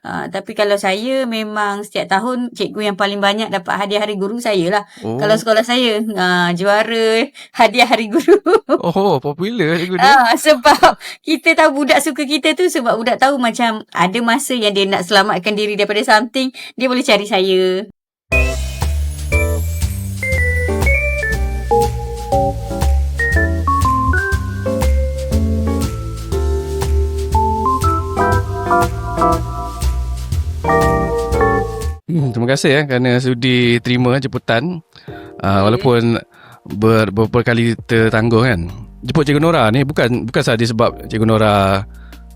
Tapi kalau saya memang setiap tahun cikgu yang paling banyak dapat hadiah Hari Guru saya lah. Kalau sekolah saya juara hadiah Hari Guru. Oh, popular cikgu ni. Sebab kita tahu budak suka kita tu, sebab budak tahu macam ada masa yang dia nak selamatkan diri daripada something, dia boleh cari saya. Terima kasih kerana sudi terima jemputan. Walaupun beberapa kali tertangguh kan. Jemput Cikgu Nora ni bukan sahaja sebab Cikgu Nora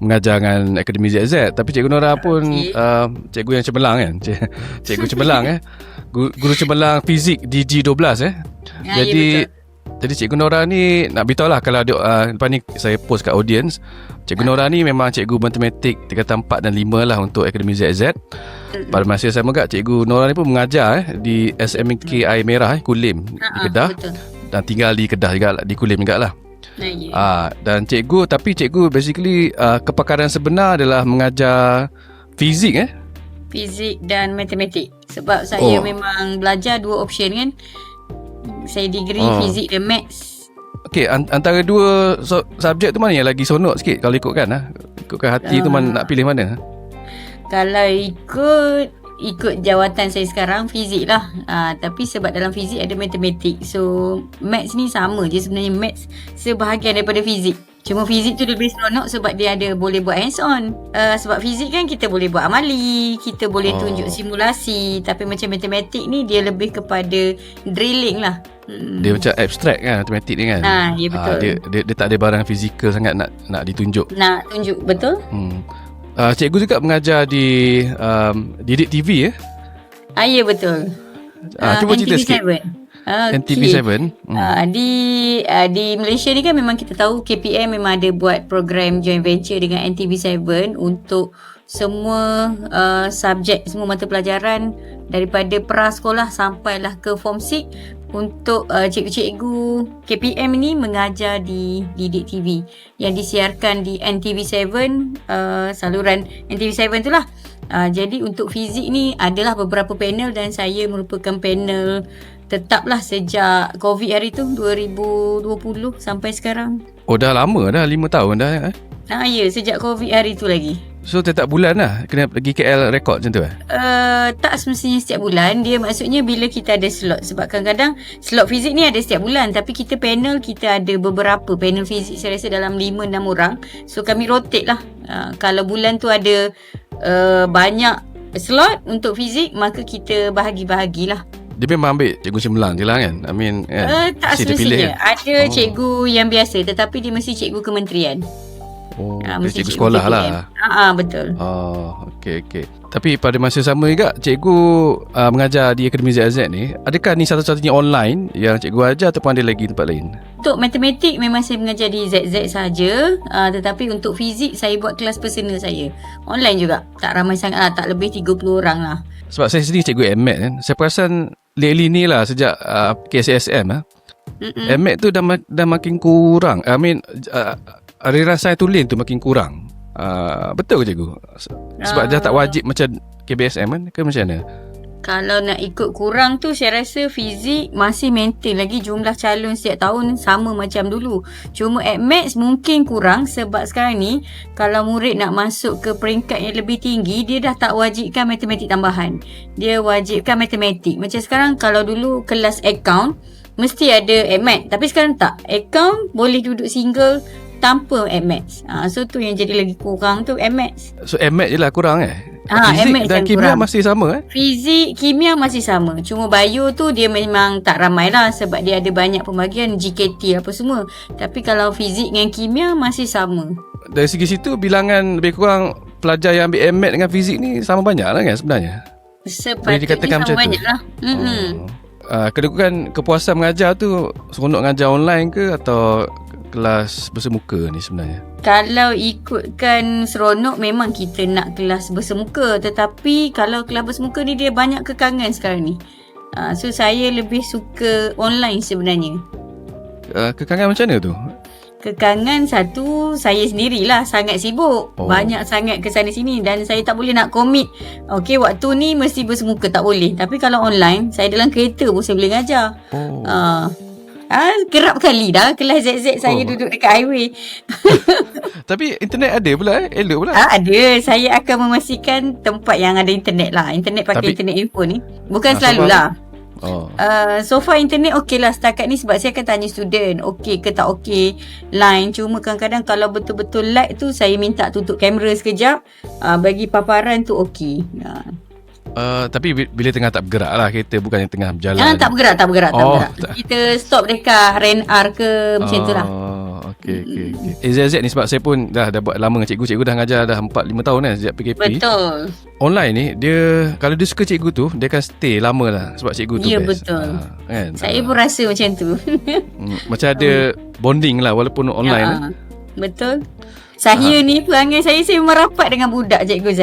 mengajar dengan Akademi ZZ, tapi Cikgu Nora pun cikgu yang cemerlang kan. Cikgu cemerlang guru cemerlang fizik di G12 Jadi Cikgu Nora ni nak beritahu lah, kalau ada lepas ni saya post kat audience, Cikgu Nora ni memang cikgu matematik tingkatan 4 dan 5 lah untuk Akademi ZZ. Pada masa yang sama juga Cikgu Nora ni pun mengajar di SMKI Merah Kulim di Kedah. Betul. Dan tinggal di Kedah juga, di Kulim juga lah. Dan cikgu basically kepakaran sebenar adalah mengajar fizik fizik dan matematik. Sebab saya memang belajar dua option kan. Saya degree fizik dan maths. Okey, antara dua subjek tu mana yang lagi sonok sikit kalau ikutkan hati tu mana nak pilih mana? Kalau ikut jawatan saya sekarang fizik lah. Tapi sebab dalam fizik ada matematik, so maths ni sama je sebenarnya. Maths sebahagian daripada fizik. Cuma fizik tu lebih seronok sebab dia ada boleh buat hands on. Sebab fizik kan kita boleh buat amali, kita boleh tunjuk simulasi. Tapi macam matematik ni dia lebih kepada drilling lah. Dia macam abstrak kan matematik ni kan. Ya betul. Dia tak ada barang fizikal sangat nak ditunjuk. Nak tunjuk, betul. Cikgu juga mengajar di Didik TV ya betul. Cuba cerita sikit. NTV7. Di Malaysia ni kan memang kita tahu KPM memang ada buat program joint venture dengan NTV7 untuk semua subjek, semua mata pelajaran daripada prasekolah sampailah ke form 6 untuk cikgu-cikgu KPM ni mengajar di Didik TV yang disiarkan di NTV7, saluran NTV7 tu lah. Jadi untuk fizik ni adalah beberapa panel dan saya merupakan panel tetaplah sejak COVID hari tu 2020 sampai sekarang. Dah lama dah, 5 tahun dah ya, sejak COVID hari tu lagi. So setiap bulan lah kena pergi KL rekod macam tu tak semestinya setiap bulan. Dia maksudnya bila kita ada slot. Sebab kadang-kadang slot fizik ni ada setiap bulan, tapi kita ada beberapa panel fizik, saya rasa dalam 5-6 orang. So kami rotate lah. Kalau bulan tu ada banyak slot untuk fizik, maka kita bahagi-bahagilah. Dia memang ambil cikgu cemerlang je lah kan. Tak semestinya. Ada cikgu yang biasa, tetapi dia mesti cikgu kementerian. Mesti cikgu sekolah lah. Betul. Okey. Tapi pada masa sama juga cikgu mengajar di Akademi ZZ ni, adakah ni satu-satunya online yang cikgu ajar ataupun ada lagi tempat lain? Untuk matematik memang saya mengajar di ZZ saja, tetapi untuk fizik saya buat kelas personal saya. Online juga. Tak ramai sangat lah, tak lebih 30 orang lah. Sebab saya sendiri cikgu MMAT kan. Saya perasan lately ni lah sejak KSSM MMAT tu dah makin kurang. Aliran sains tulen tu makin kurang. Betul ke cikgu? Sebab dah tak wajib macam KBSM kan? Ke macam mana? Kalau nak ikut kurang tu, saya rasa fizik masih maintain lagi jumlah calon setiap tahun sama macam dulu. Cuma at maths mungkin kurang sebab sekarang ni kalau murid nak masuk ke peringkat yang lebih tinggi, dia dah tak wajibkan matematik tambahan. Dia wajibkan matematik. Macam sekarang kalau dulu kelas account mesti ada at maths, tapi sekarang tak. Account boleh duduk single tanpa at maths. So tu yang jadi lagi kurang tu, at maths. So at maths je lah kurang Fizik dan kimia kurang. Masih sama Fizik, kimia masih sama. Cuma bio tu dia memang tak ramai lah sebab dia ada banyak pembagian GKT apa semua. Tapi kalau fizik dengan kimia masih sama. Dari segi situ bilangan lebih kurang pelajar yang ambil MMAT dengan fizik ni sama banyak lah kan sebenarnya? Sepatutnya sama banyak lah. Kedudukan kepuasan mengajar tu seronok mengajar online ke atau kelas bersemuka ni sebenarnya? Kalau ikutkan seronok memang kita nak kelas bersemuka, tetapi kalau kelas bersemuka ni dia banyak kekangan sekarang ni. So saya lebih suka online sebenarnya. Kekangan macam mana tu? Kekangan satu, saya sendirilah sangat sibuk. Banyak sangat ke sana sini dan saya tak boleh nak commit. Okey, waktu ni mesti bersemuka, tak boleh. Tapi kalau online, saya dalam kereta pun saya boleh ngajar. Kerap kali dah kelas ZZ saya duduk dekat highway. Tapi internet ada pula elok pula. Ada. Saya akan memastikan tempat yang ada internet lah. Internet pakai internet info ni. Bukan selalulah. So far internet okey lah setakat ni, sebab saya akan tanya student okey ke tak okey line. Cuma kadang-kadang kalau betul-betul lag tu, saya minta tutup kamera sekejap, bagi paparan tu okey. Tapi bila tengah tak bergerak lah kereta, bukannya tengah berjalan. Tak bergerak. Kita stop dekat REN-R ke macam tu lah. Okay. AZZ ni sebab saya pun dah buat lama dengan cikgu dah ngajar dah 4-5 tahun kan sejak PKP. Betul. Online ni dia, kalau dia suka cikgu tu, dia akan stay lama lah sebab cikgu tu best. Ya betul. Kan? Saya pun rasa macam tu. Macam ada bonding lah walaupun online. Betul. Saya ni perangai saya memang rapat dengan budak Cikgu Z.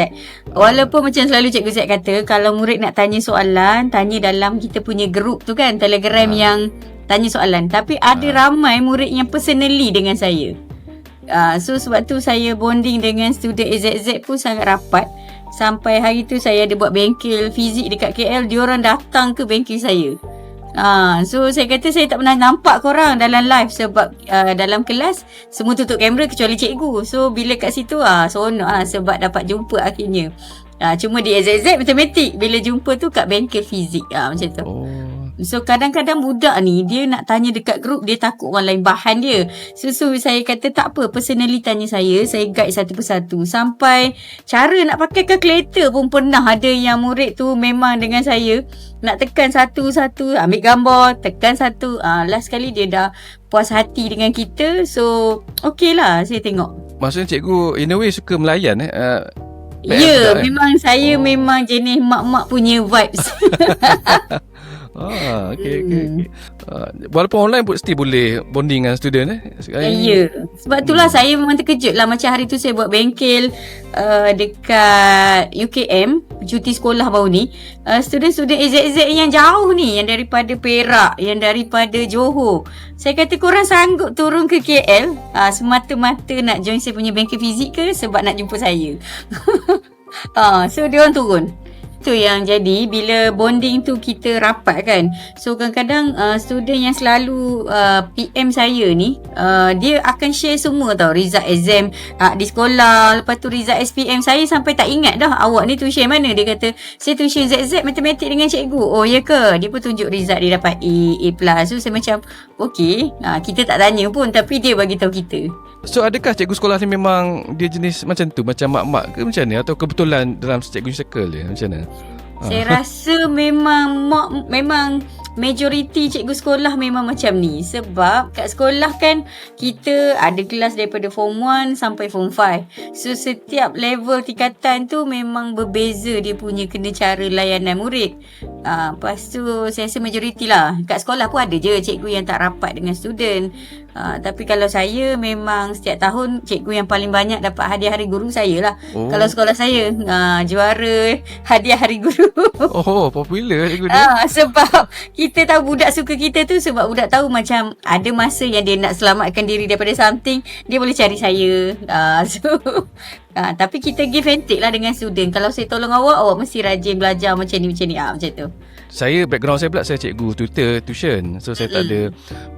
Walaupun macam selalu Cikgu Z kata, kalau murid nak tanya soalan, tanya dalam kita punya group tu kan, Telegram yang tanya soalan. Tapi ada ramai murid yang personally dengan saya. So sebab tu saya bonding dengan student AZZ pun sangat rapat. Sampai hari tu saya ada buat bengkel fizik dekat KL, diorang datang ke bengkel saya. So saya kata saya tak pernah nampak korang dalam live sebab dalam kelas semua tutup kamera kecuali cikgu. So bila kat situ seronok sebab dapat jumpa akhirnya. Cuma di AZZ matematik, bila jumpa tu kat bengkel fizik macam tu. So kadang-kadang budak ni dia nak tanya dekat grup, dia takut orang lain bahan dia. So saya kata tak apa, personally tanya saya guide satu persatu. Sampai cara nak pakai kalkulator pun pernah ada yang murid tu memang dengan saya nak tekan satu-satu, ambil gambar, tekan satu. Last kali dia dah puas hati dengan kita. So okey lah saya tengok. Maksudnya cikgu in a way suka melayan memang saya memang jenis mak-mak punya vibes. Okay. Walaupun online pun still boleh bonding dengan student Sebab itulah saya memang terkejut lah. Macam hari tu saya buat bengkel dekat UKM, cuti sekolah baru ni. Student-student AZZ yang jauh ni, yang daripada Perak, yang daripada Johor, saya kata korang sanggup turun ke KL semata-mata nak join saya punya bengkel fizik ke sebab nak jumpa saya. So diorang turun. Tu yang jadi bila bonding tu kita rapat kan. So kadang-kadang student yang selalu PM saya ni, dia akan share semua tau, result exam di sekolah, lepas tu result SPM. Saya sampai tak ingat dah, awak ni tuition mana. Dia kata saya tuition ZZ matematik dengan cikgu. Oh ya ke? Dia pun tunjuk result dia dapat A+. So saya macam okay, kita tak tanya pun tapi dia bagi tahu kita. So adakah cikgu sekolah ni memang dia jenis macam tu, macam mak-mak ke macam ni, atau kebetulan dalam cikgu circle dia macam mana? Saya rasa memang majoriti cikgu sekolah memang macam ni. Sebab kat sekolah kan kita ada kelas daripada form 1 sampai form 5. So setiap level tingkatan tu memang berbeza dia punya kena cara layanan murid. Lepas tu saya rasa majoriti lah. Kat sekolah pun ada je cikgu yang tak rapat dengan student. Tapi kalau saya memang setiap tahun cikgu yang paling banyak dapat hadiah hari guru saya lah. Kalau sekolah saya juara hadiah hari guru. Popular cikgu ni. Sebab kita tahu budak suka kita tu, sebab budak tahu macam ada masa yang dia nak selamatkan diri daripada something, dia boleh cari saya. Tapi kita give and take lah dengan student. Kalau saya tolong awak mesti rajin belajar macam ni macam tu. Saya background saya pula, saya cikgu tuition. So saya tak ada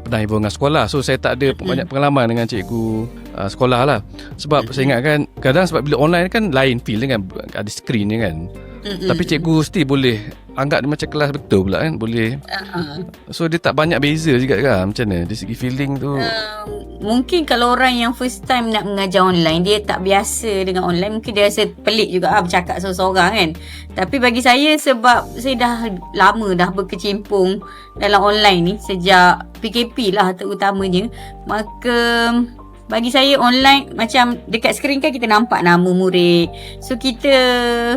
pernah involve dengan sekolah. So saya tak ada banyak pengalaman dengan cikgu sekolah lah. Sebab saya ingat kan, kadang sebab bila online kan lain feel kan, ada screen ni kan. Tapi cikgu still boleh anggap dia macam kelas betul pula kan, boleh. So dia tak banyak beza juga kan, macam mana dari segi feeling tu. Mungkin kalau orang yang first time nak mengajar online, dia tak biasa dengan online, mungkin dia rasa pelik juga bercakap seorang-seorang kan. Tapi bagi saya, sebab saya dah lama dah berkecimpung dalam online ni sejak PKP lah terutamanya, maka bagi saya online macam dekat skrin kan kita nampak nama murid. So kita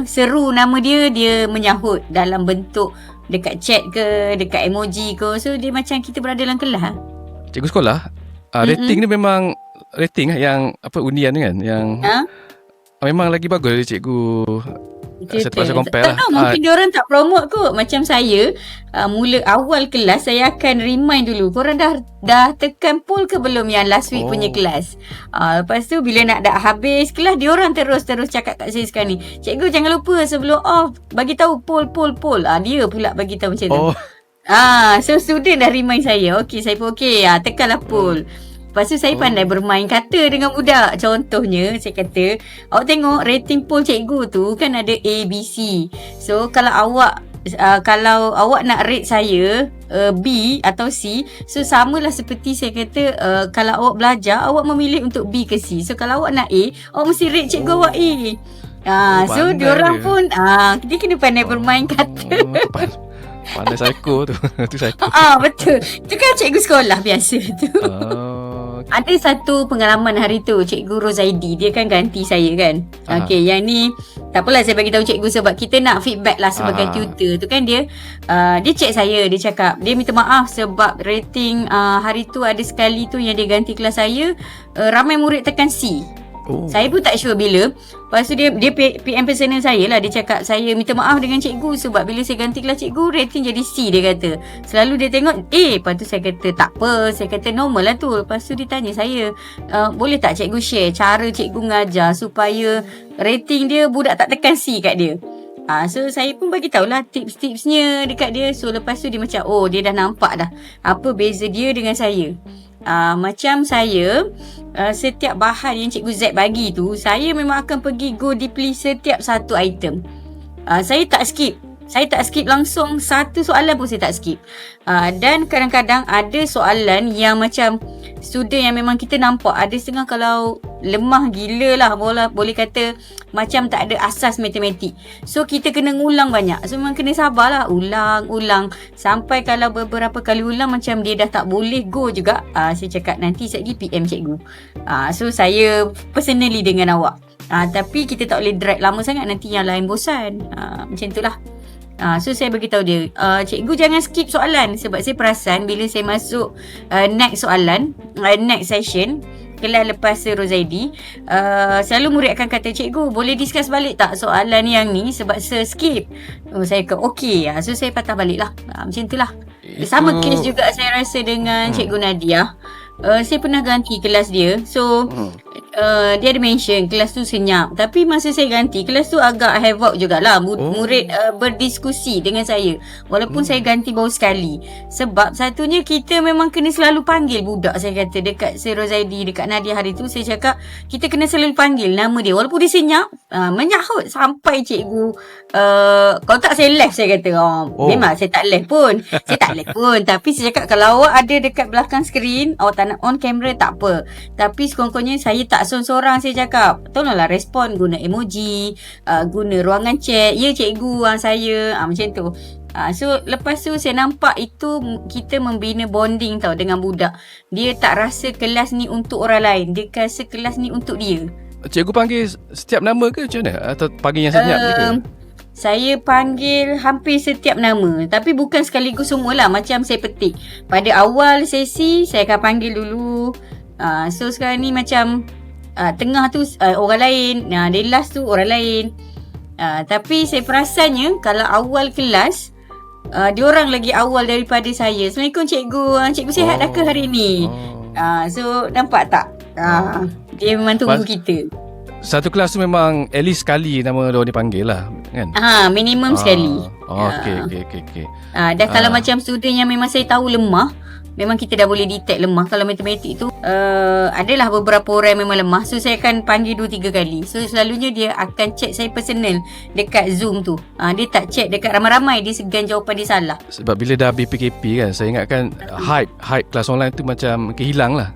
seru nama dia menyahut dalam bentuk dekat chat ke, dekat emoji ke. So dia macam kita berada dalam kelas. Cikgu sekolah rating ni memang rating yang undian kan, yang memang lagi bagus dari cikgu Terpaksa compare Tak lah. tahu mungkin diorang tak promote kot. Macam saya, mula awal kelas saya akan remind dulu. Korang dah tekan poll ke belum yang last week punya kelas? Lepas tu bila nak habis kelas, diorang terus cakap kat saya sekarang ni, cikgu jangan lupa sebelum off bagi tahu poll. Dia pula bagi tahu macam tu. So student dah remind saya. Okey, saya pun okey. Tekanlah poll. Lepas tu saya pandai bermain kata dengan budak. Contohnya saya kata, awak tengok rating poll cikgu tu kan ada A, B, C. So kalau awak nak rate saya B atau C, so samalah seperti saya kata, kalau awak belajar awak memilih untuk B ke C. So kalau awak nak A, awak mesti rate cikgu awak A. So diorang pun dia kena pandai bermain kata. Pandai psycho tu. Tu psycho. Betul. Itu kan cikgu sekolah biasa tu. Ada satu pengalaman hari tu, Cikgu Rozaidi, dia kan ganti saya kan. Okey, yang ni tak apalah saya bagi tahu cikgu sebab kita nak feedback lah sebagai tutor tu kan. Dia check saya, dia cakap dia minta maaf sebab rating hari tu ada sekali tu yang dia ganti kelas saya, ramai murid tekan C. Saya pun tak sure bila. Lepas tu dia PM personal saya lah. Dia cakap saya minta maaf dengan cikgu sebab bila saya ganti kelas cikgu, rating jadi C, dia kata. Selalu dia tengok A. Lepas tu saya kata tak apa, saya kata normal lah tu. Lepas tu dia tanya saya, boleh tak cikgu share cara cikgu ngajar supaya rating dia budak tak tekan C kat dia. So saya pun bagi tahulah tips-tipsnya dekat dia. So lepas tu dia macam dia dah nampak dah apa beza dia dengan saya. Macam saya, setiap bahan yang Cikgu Z bagi tu, saya memang akan pergi go deeply setiap satu item. Saya tak skip langsung satu soalan pun saya tak skip. Dan kadang-kadang ada soalan yang macam student yang memang kita nampak ada setengah kalau lemah gila lah, boleh kata macam tak ada asas matematik. So kita kena ngulang banyak. So memang kena sabarlah, ulang sampai kalau beberapa kali ulang macam dia dah tak boleh go juga, saya cakap nanti saya pergi PM cikgu. So saya personally dengan awak. Tapi kita tak boleh drag lama sangat, nanti yang lain bosan. Macam itulah. So saya beritahu dia, cikgu jangan skip soalan sebab saya perasan bila saya masuk next soalan, next session kelas lepas Rozaidi, selalu murid akan kata, cikgu boleh discuss balik tak soalan yang ni sebab saya skip. Saya kata okey. So saya patah balik lah. Macam itulah. Sama case juga saya rasa dengan Cikgu Nadia. Saya pernah ganti kelas dia. So dia ada mention kelas tu senyap, tapi masa saya ganti kelas tu agak havoc jugalah. Murid berdiskusi dengan saya walaupun saya ganti baru sekali. Sebab satunya kita memang kena selalu panggil budak. Saya kata dekat Sir Rozaidi, dekat Nadia hari tu, saya cakap kita kena selalu panggil nama dia walaupun dia senyap. Menyahut sampai cikgu kalau tak saya left, saya kata memang saya tak left pun. Tapi saya cakap kalau awak ada dekat belakang skrin, awak tak nak on kamera tak apa, tapi sekurang-kurangnya saya tak seorang-seorang. Saya cakap tolonglah respon guna emoji, guna ruangan chat. Ya cikgu, saya macam tu. So lepas tu saya nampak itu kita membina bonding tau dengan budak. Dia tak rasa kelas ni untuk orang lain, dia rasa kelas ni untuk dia. Cikgu panggil setiap nama ke macam mana? Atau panggil yang senyap je ke? Saya panggil hampir setiap nama, tapi bukan sekaligus semualah. Macam saya petik pada awal sesi, saya akan panggil dulu. So sekarang ni macam tengah tu orang lain, then last tu orang lain. Tapi saya perasannya kalau awal kelas, diorang lagi awal daripada saya. Assalamualaikum cikgu, cikgu sihat dah ke hari ni? So nampak tak? Dia memang tunggu kita. Satu kelas tu memang at least sekali nama diorang dipanggil lah kan? Minimum sekali. Okay. Dan kalau macam student yang memang saya tahu lemah, memang kita dah boleh detect lemah. Kalau matematik tu adalah beberapa orang yang memang lemah, so saya akan panggil 2-3 kali. So selalunya dia akan check saya personal dekat Zoom tu. Dia tak check dekat ramai-ramai, dia segan jawapan dia salah. Sebab bila dah BPKP kan, saya ingatkan hype kelas online tu macam kehilang lah.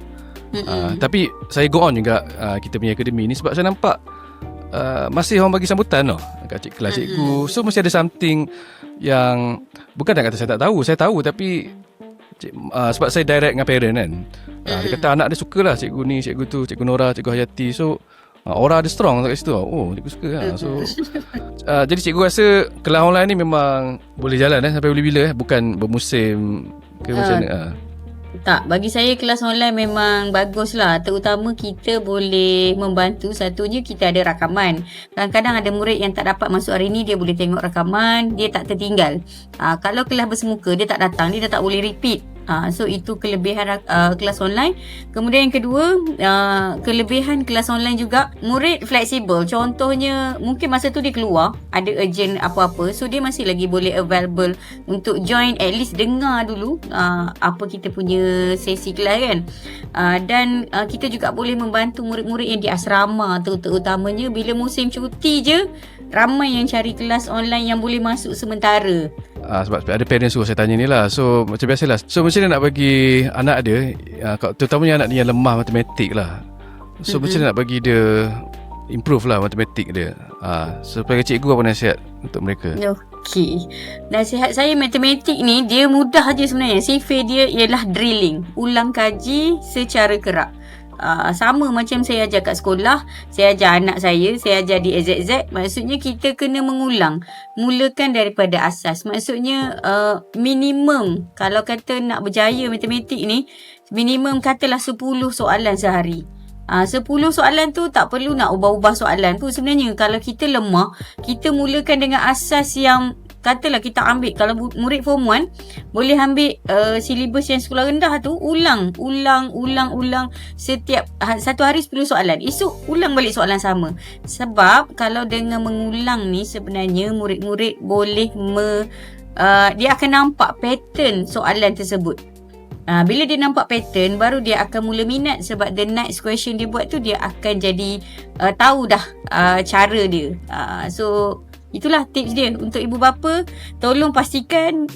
Tapi saya go on juga kita punya akademi ni sebab saya nampak masih orang bagi sambutan kat kelas cikgu. So mesti ada something yang bukan nak kata saya tak tahu, saya tahu, tapi sebab saya direct dengan parent kan. Dia kata anak dia sukalah cikgu ni, cikgu tu, cikgu Nora, cikgu Hayati. So aura dia strong kat situ. Cikgu suka lah. So jadi cikgu rasa kelas online ni memang boleh jalan sampai bila-bila bukan bermusim ke macam mana. Tak, bagi saya kelas online memang bagus lah. Terutama kita boleh membantu. Satunya kita ada rakaman. Kadang-kadang ada murid yang tak dapat masuk hari ni, dia boleh tengok rakaman, dia tak tertinggal. Kalau kelas bersemuka, dia tak datang, dia dah tak boleh repeat. So itu kelebihan kelas online. Kemudian yang kedua, kelebihan kelas online juga, murid fleksibel. Contohnya mungkin masa tu dia keluar, ada urgent apa-apa, so dia masih lagi boleh available untuk join, at least dengar dulu apa kita punya sesi kelas kan. Dan kita juga boleh membantu murid-murid yang di asrama tu, terutamanya bila musim cuti je, ramai yang cari kelas online yang boleh masuk sementara. Sebab ada parents tu saya tanya ni lah. So macam biasalah. So macam mana nak bagi anak dia, terutamanya anak dia yang lemah matematik lah. So macam mana nak bagi dia improve lah matematik dia. So sebagai cikgu, apa nasihat untuk mereka? Okey, nasihat saya matematik ni dia mudah je sebenarnya. Sifar dia ialah drilling, ulang kaji secara kerap. Sama macam saya ajar kat sekolah, saya ajar anak saya ajar di AZZ. Maksudnya kita kena mengulang, mulakan daripada asas. Maksudnya minimum, kalau kata nak berjaya matematik ni, minimum katalah 10 soalan sehari. 10 soalan tu tak perlu nak ubah-ubah soalan tu. Sebenarnya kalau kita lemah, kita mulakan dengan asas yang, katalah kita ambil, kalau murid form 1 boleh ambil silibus yang sekolah rendah tu, ulang setiap satu hari 10 soalan. Esok ulang balik soalan sama. Sebab kalau dengan mengulang ni, sebenarnya murid-murid boleh dia akan nampak pattern soalan tersebut. Bila dia nampak pattern, baru dia akan mula minat. Sebab the next question dia buat tu, dia akan jadi tahu dah cara dia. So itulah tips dia untuk ibu bapa. Tolong pastikan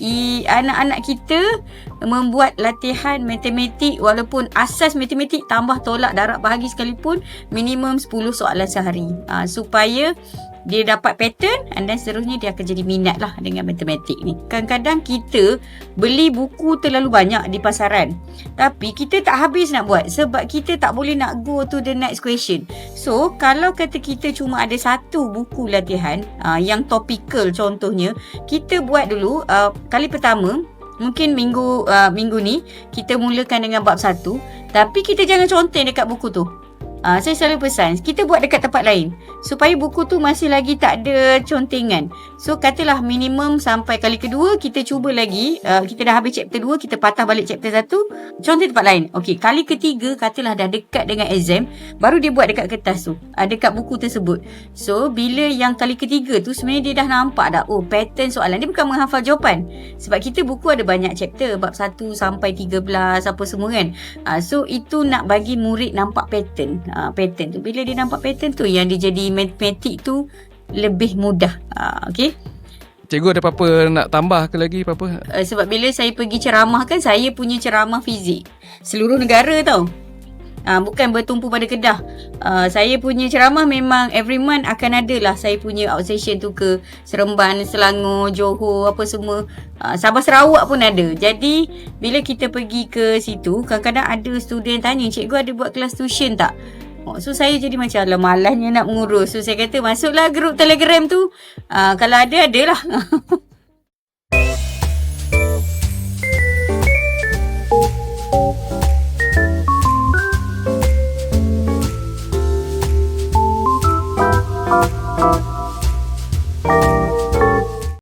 anak-anak kita membuat latihan matematik, walaupun asas matematik tambah tolak darab bahagi sekalipun, minimum 10 soalan sehari, supaya dia dapat pattern, dan seterusnya dia akan jadi minat lah dengan matematik ni. Kadang-kadang kita beli buku terlalu banyak di pasaran, tapi kita tak habis nak buat sebab kita tak boleh nak go to the next question. So kalau kata kita cuma ada satu buku latihan yang topikal, contohnya kita buat dulu kali pertama. Mungkin minggu ni kita mulakan dengan bab 1, tapi kita jangan conteng dekat buku tu. Saya selalu pesan, kita buat dekat tempat lain supaya buku tu masih lagi tak ada contengan. So katalah minimum sampai kali kedua kita cuba lagi, kita dah habis chapter 2, kita patah balik chapter 1, conteng tempat lain. Okey, kali ketiga katalah dah dekat dengan exam, baru dia buat dekat kertas tu, dekat buku tersebut. So bila yang kali ketiga tu, sebenarnya dia dah nampak dah, pattern soalan. Dia bukan menghafal jawapan, sebab kita buku ada banyak chapter, bab 1 sampai 13 apa semua kan. So itu nak bagi murid nampak pattern. Pattern tu, bila dia nampak pattern tu, yang dia jadi matematik tu lebih mudah. Okey. Cikgu ada apa-apa nak tambah ke lagi apa-apa? Sebab bila saya pergi ceramah kan, saya punya ceramah fizik seluruh negara tau. Bukan bertumpu pada Kedah. Saya punya ceramah memang every month akan ada lah. Saya punya outstation tu ke Seremban, Selangor, Johor, apa semua. Sabah Sarawak pun ada. Jadi bila kita pergi ke situ, kadang-kadang ada student tanya, cikgu ada buat kelas tuition tak? So saya jadi macam, malahnya nak mengurus. So saya kata, masuklah grup Telegram tu. Kalau ada, adalah.